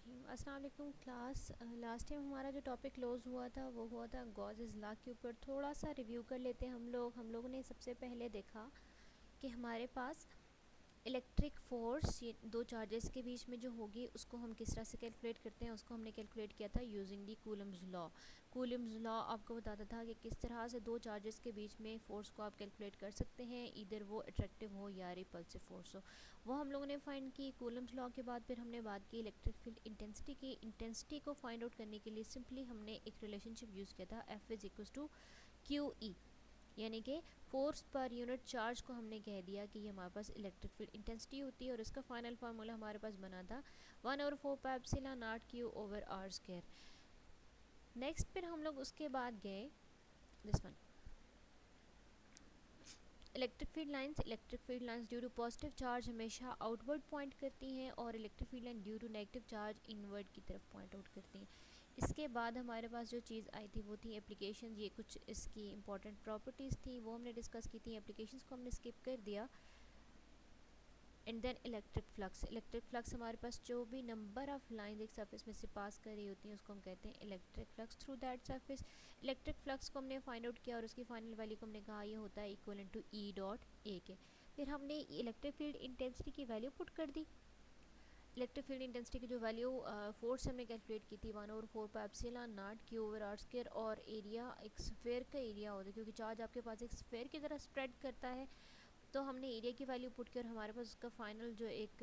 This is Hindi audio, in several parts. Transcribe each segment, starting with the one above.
बिस्मिल्लाहिर्रहमानिर्रहीम। अस्सलाम वालेकुम क्लास। लास्ट टाइम हमारा जो टॉपिक क्लोज़ हुआ था वो हुआ था गॉसेस लॉ के ऊपर। थोड़ा सा रिव्यू कर लेते हैं हम लोगों ने सबसे पहले देखा कि हमारे पास इलेक्ट्रिक फ़ोर्स ये दो चार्जेस के बीच में जो होगी उसको हम किस तरह से कैलकुलेट करते हैं। उसको हमने कैलकुलेट किया था using the Coulomb's law. Coulomb's law आपको बताता था कि किस तरह से दो चार्जेस के बीच में फ़ोर्स को आप कैलकुलेट कर सकते हैं, इधर वो अट्रैक्टिव हो या रिपल्सिव फ़ोर्स हो। वो हम लोगों ने फाइंड की। कूलम्स लॉ के बाद फिर हमने बात की इलेक्ट्रिक फील्ड इंटेंसिटी की। इंटेंसिटी को फाइंड आउट करने के लिए सिंपली हमने एक रिलेशनशिप यूज़ किया था, F is equals to Q E, यानी कि फोर्स पर यूनिट चार्ज को हमने कह दिया कि ये हमारे पास इलेक्ट्रिक फील्ड इंटेंसिटी होती है। और इसका फाइनल फार्मूला हमारे पास बना था 1/4 epsilon naught Q over R square. Next फिर हम लोग उसके बाद गए this one, electric field lines due to positive charge हमेशा आउटवर्ड पॉइंट करती हैं और electric field line due to negative charge inward की तरफ पॉइंट आउट करती हैं। इसके बाद हमारे पास जो चीज़ आई थी वो थी एप्लीकेशन। ये कुछ इसकी इंपॉर्टेंट प्रॉपर्टीज़ थी वो हमने डिस्कस की थी। एप्लीकेशंस को हमने स्किप कर दिया। एंड देन इलेक्ट्रिक फ्लक्स हमारे पास जो भी नंबर ऑफ लाइन एक सरफेस में से पास कर रही होती हैं उसको हम कहते हैं electric flux through that surface. Electric flux को हमने फाइंड आउट किया और उसकी फाइनल वैल्यू को हमने कहा ये होता है equivalent to E dot A K. फिर हमने इलेक्ट्रिक फील्ड इंटेंसिटी की वैल्यू पुट कर दी। इलेक्ट्रिक फील्ड इंटेंसिटी की जो वैल्यू फोर्स हमने कैलकुलेट की थी 1/4 epsilon naught Q over R square, और एरिया एक स्फेयर का एरिया होता है क्योंकि चार्ज आपके पास एक स्फेयर की तरह स्प्रेड करता है। तो हमने एरिया की वैल्यू पुट कर हमारे पास उसका फाइनल जो एक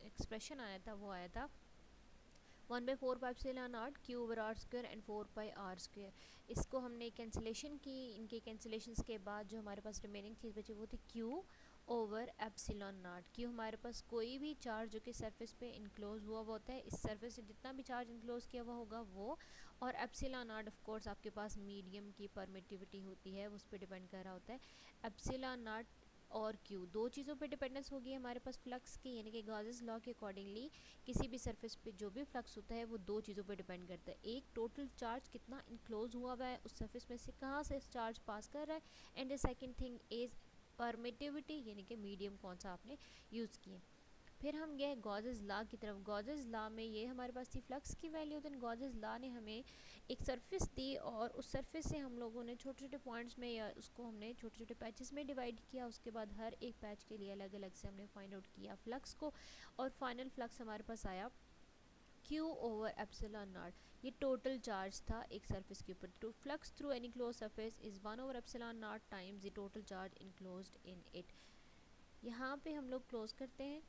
एक्सप्रेशन आया था वो आया था 1/4 epsilon naught Q over R square and 4 pi R square. इसको हमने कैंसिलेशन की। इनके कैंसिलेशन के बाद जो हमारे पास रिमेनिंग चीज़ बची वो थी क्यू ओवर एप्सिलॉन नॉट। क्यों हमारे पास कोई भी चार्ज जो कि सरफेस पे इनक्लोज हुआ होता है, इस सरफेस से जितना भी चार्ज इनक्लोज किया हुआ होगा वो, और एप्सिलॉन नॉट ऑफ कोर्स आपके पास मीडियम की परमिटिविटी होती है उस पर डिपेंड कर रहा होता है। एप्सिलॉन नॉट और क्यू दो चीज़ों पे डिपेंडेंस होगी हमारे पास फ्लक्स की, यानी कि गॉसेस लॉ के अकॉर्डिंगली किसी भी सरफेस पे जो भी फ्लक्स होता है वो दो चीज़ों पे डिपेंड करता है। एक, टोटल चार्ज कितना इनक्लोज हुआ हुआ है उस सरफेस में से, कहाँ से चार्ज पास कर रहा है, and the second thing is permittivity, यानी कि मीडियम कौन सा आपने यूज़ किया। फिर हम गए गॉसेस लॉ की तरफ। गॉसेस लॉ में ये हमारे पास थी फ्लक्स की वैल्यू। देन गॉसेस लॉ ने हमें एक सरफेस दी और उस सरफेस से हम लोगों ने छोटे छोटे पॉइंट्स में, या उसको हमने छोटे छोटे पैचेस में डिवाइड किया। उसके बाद हर एक पैच के लिए अलग अलग से हमने फाइंड आउट किया फ्लक्स को, और फाइनल फ्लक्स हमारे पास आया क्यू ओवर एप्सिलॉन नॉट। ये टोटल चार्ज था एक सरफेस के ऊपर। तो flux through any close surface is 1/एप्सिलॉन not times the total charge enclosed in it. यहाँ पे हम लोग क्लोज करते हैं